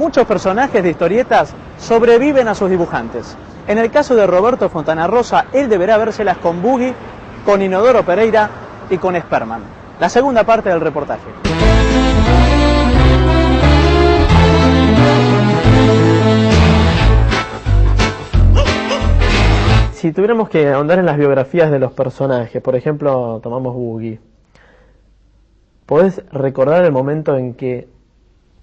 Muchos personajes de historietas sobreviven a sus dibujantes. En el caso de Roberto Fontana Rosa, él deberá vérselas con Boogie, con Inodoro Pereira y con Sperman. La segunda parte del reportaje. Si tuviéramos que ahondar en las biografías de los personajes, por ejemplo, tomamos Boogie, ¿podés recordar el momento en que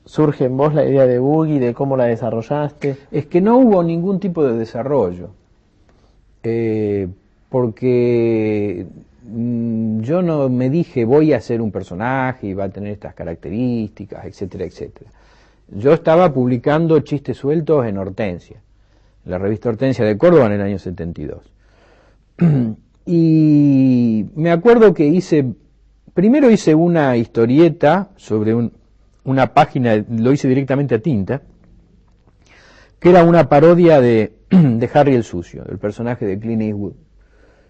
surge en vos la idea de Boogie, de cómo la desarrollaste? Es que no hubo ningún tipo de desarrollo, porque yo no me dije voy a hacer un personaje y va a tener estas características, etcétera, etcétera. Yo estaba publicando chistes sueltos en Hortensia, la revista Hortensia de Córdoba, en el año 72. Y me acuerdo que primero hice una historieta sobre una página, lo hice directamente a tinta, que era una parodia de Harry el Sucio, el personaje de Clint Eastwood,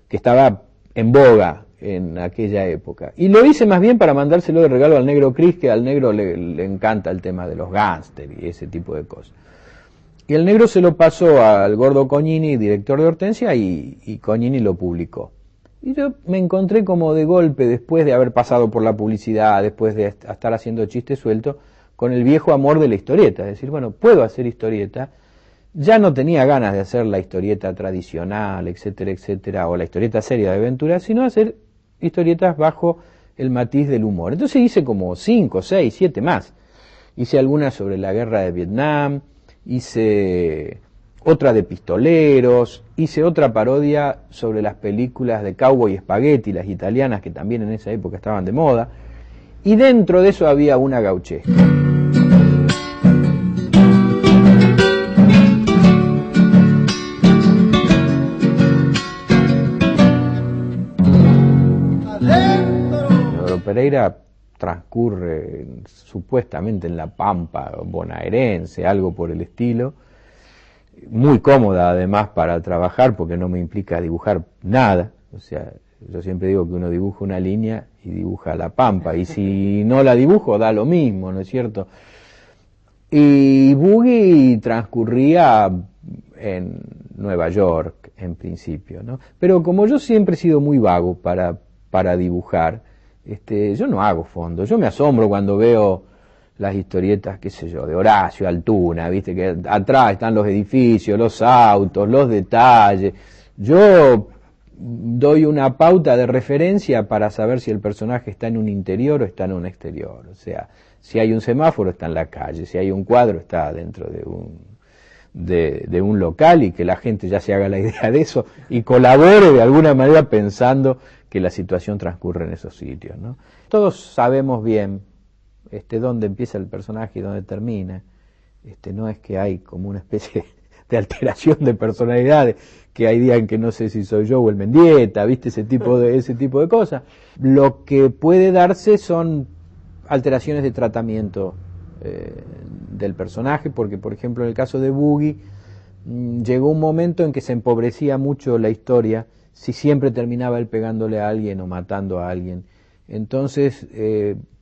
que estaba en boga en aquella época. Y lo hice más bien para mandárselo de regalo al negro Chris, que al negro le encanta el tema de los gángsters y ese tipo de cosas. Y el negro se lo pasó al gordo Cognini, director de Hortensia, y Cognini lo publicó. Y yo me encontré como de golpe, después de haber pasado por la publicidad, después de estar haciendo chistes sueltos, con el viejo amor de la historieta. Es decir, bueno, puedo hacer historieta. Ya no tenía ganas de hacer la historieta tradicional, etcétera, etcétera, o la historieta seria de aventura, sino hacer historietas bajo el matiz del humor. Entonces hice como 5, 6, 7 más. Hice algunas sobre la guerra de Vietnam, hice otra de pistoleros, hice otra parodia sobre las películas de Cowboy y Spaghetti, las italianas, que también en esa época estaban de moda, y dentro de eso había una gauchesca. Inodoro Pereira transcurre supuestamente en la pampa bonaerense, algo por el estilo, muy cómoda además para trabajar porque no me implica dibujar nada. O sea, yo siempre digo que uno dibuja una línea y dibuja la pampa, y si no la dibujo da lo mismo, ¿no es cierto? Y Boogie transcurría en Nueva York en principio, ¿no? Pero como yo siempre he sido muy vago para dibujar, yo no hago fondo. Yo me asombro cuando veo las historietas, qué sé yo, de Horacio Altuna, viste que atrás están los edificios, los autos, los detalles. Yo doy una pauta de referencia para saber si el personaje está en un interior o está en un exterior. O sea, si hay un semáforo está en la calle, si hay un cuadro está dentro de un local, y que la gente ya se haga la idea de eso y colabore de alguna manera pensando que la situación transcurre en esos sitios, ¿no? Todos sabemos bien dónde empieza el personaje y dónde termina. No es que hay como una especie de alteración de personalidades, que hay días en que no sé si soy yo o el Mendieta, ¿viste? Ese tipo de cosas. Lo que puede darse son alteraciones de tratamiento del personaje, porque por ejemplo en el caso de Boogie llegó un momento en que se empobrecía mucho la historia si siempre terminaba él pegándole a alguien o matando a alguien. Entonces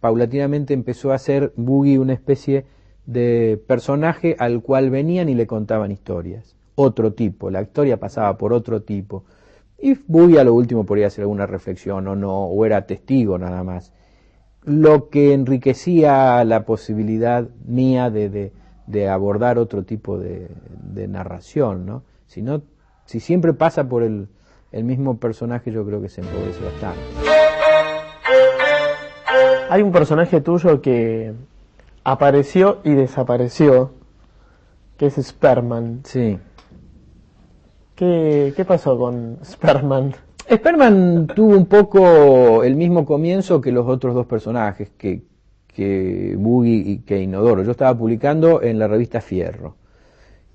paulatinamente empezó a ser Boogie una especie de personaje al cual venían y le contaban historias, otro tipo, la historia pasaba por otro tipo, y Boogie a lo último podría hacer alguna reflexión o no, o era testigo nada más, lo que enriquecía la posibilidad mía de abordar otro tipo de narración, ¿no? Si siempre pasa por el mismo personaje, yo creo que se empobrece bastante. Hay un personaje tuyo que apareció y desapareció, que es Sperman. Sí. ¿Qué pasó con Sperman? Sperman tuvo un poco el mismo comienzo que los otros dos personajes, que Boogie y que Inodoro. Yo estaba publicando en la revista Fierro,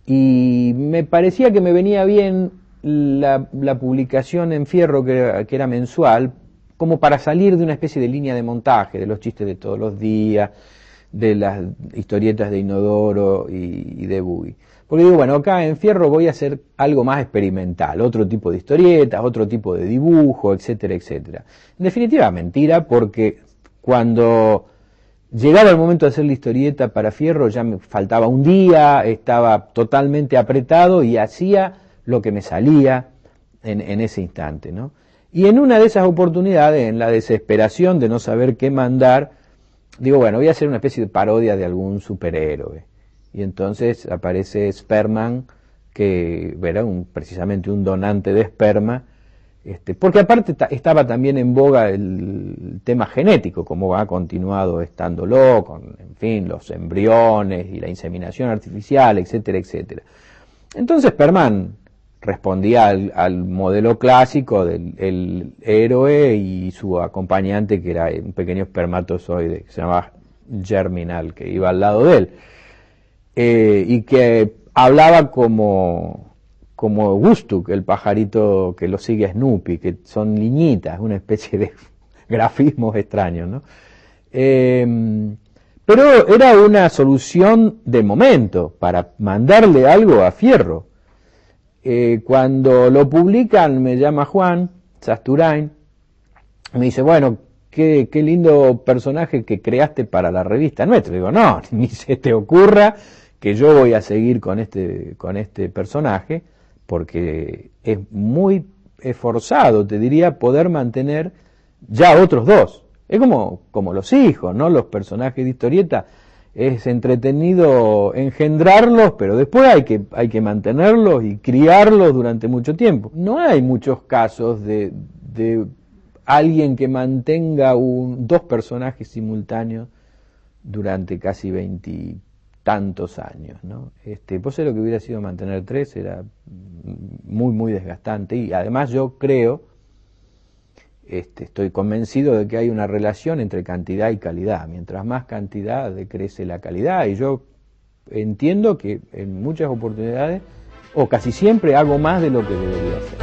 y me parecía que me venía bien la publicación en Fierro, que era mensual, como para salir de una especie de línea de montaje, de los chistes de todos los días, de las historietas de Inodoro y de Boogie. Porque digo, bueno, acá en Fierro voy a hacer algo más experimental, otro tipo de historietas, otro tipo de dibujo, etcétera, etcétera. En definitiva, mentira, porque cuando llegaba el momento de hacer la historieta para Fierro, ya me faltaba un día, estaba totalmente apretado y hacía lo que me salía en ese instante, ¿no? Y en una de esas oportunidades, en la desesperación de no saber qué mandar, digo, bueno, voy a hacer una especie de parodia de algún superhéroe. Y entonces aparece Sperman, que era precisamente un donante de esperma, porque aparte estaba también en boga el tema genético, como ha continuado estándolo, con, en fin, los embriones y la inseminación artificial, etcétera, etcétera. Entonces Sperman respondía al modelo clásico del héroe y su acompañante, que era un pequeño espermatozoide que se llamaba Germinal, que iba al lado de él, y que hablaba como Gustuk, el pajarito que lo sigue a Snoopy, que son niñitas, una especie de grafismos extraños, ¿no? Pero era una solución de momento para mandarle algo a Fierro. Cuando lo publican, me llama Juan Sasturain, me dice, bueno, qué lindo personaje que creaste para la revista nuestra. Digo, no, ni se te ocurra que yo voy a seguir con este personaje, porque es muy esforzado, te diría, poder mantener ya otros dos. Es como los hijos, ¿no? Los personajes de historieta, es entretenido engendrarlos, pero después hay que mantenerlos y criarlos durante mucho tiempo. No hay muchos casos de alguien que mantenga dos personajes simultáneos durante casi 20 tantos años, ¿no? Pues lo que hubiera sido mantener 3 era muy, muy desgastante, y además yo creo, estoy convencido de que hay una relación entre cantidad y calidad. Mientras más cantidad, decrece la calidad, y yo entiendo que en muchas oportunidades, o casi siempre, hago más de lo que debería hacer.